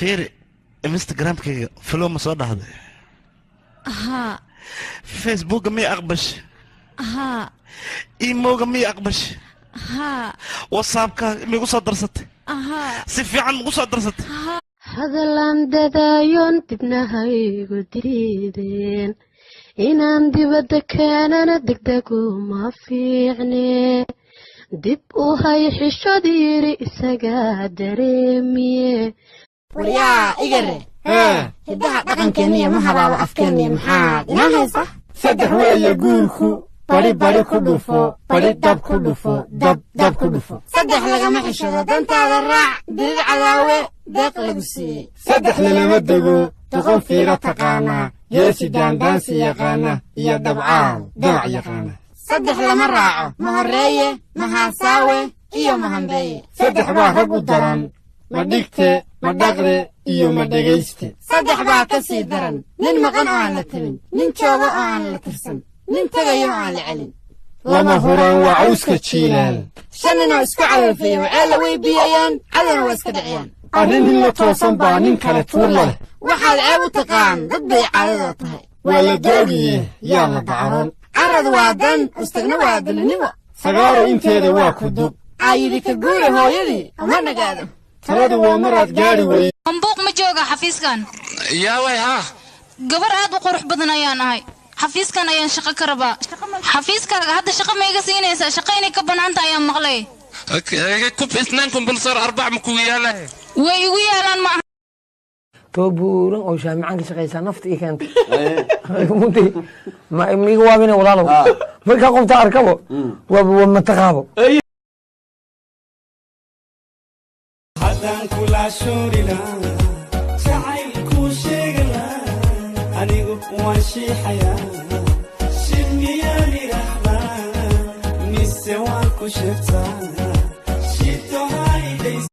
فيري انستغرام كي فلو مصور هذا ها فيسبوك مي أقبش ها إيمو مي أقبش ها واتسابك مي قصة درست ها سيفي عن قصة درست هذا لنددايون تبنهاي قدريدين inaan dibadda keenana degdegu ma fiicne dib u hay xishod yiri isaga dareemiye waryaa igare hiddaha dhaqankeeniya ma habaabo afkeeniya maxaad inoo haysa saddex weeye guurku bari ku dhufo bari dab ku dhufo dab ku dhufo saddex lagama xishado dantaada raac dirir cadaawe deeq lagu siiyey saddex lalama dego doqon fiiro taqaanaa geesi daandaansi yaqaana iyo dabcaal dabac yaqaana saddex lama raaco ma horreeye ma haasaawe iyo ma hambeeye saddex baa rag u daran ma dhigte ma dhaqde iyo ma dhegayste saddex baa ka sii daran nin maqan oo aan la tabin nin joogo oo aan la tirsan nin tegayo oo aan la celin lama huraan waa cawska jiilaal shan ninoo isku cadalfeeya waceella way biyayaan cadana waa iska dhiciyaan arrin in la toosan baa nin kale tuur leh waxaad ceeb u taqaan dad bay caadada tahay waa la doogiye yaa la dacaroon carad waa dan istagna waa dalinimo sagaaro inteeda waa ku dub ayidi ka guure hooyadii ama nagaado taladu waa maraad gaari wey ambuuq ma jooga xafiiskan yaa way haa gabar aad u qurux badan ayaan ahay xafiiskan ayaan shaqo ka rabaa xafiiskaaga hadda shaqo ma iga siinaysaa shaqo inay ka banaanta ayaan maqlay كوب اثنينكم بنصير أربع مكوياله وياlan ma توبورن oo shaamican ka shaqeysa nafta iyo keenta mudii ma imiga waabina walaalo marka qofta arkabo waa ma taqaabo hadan kula shurina jacayl ku sheegla anigu waan shiixaya shimiyani rahma mise waan ku sheegtaa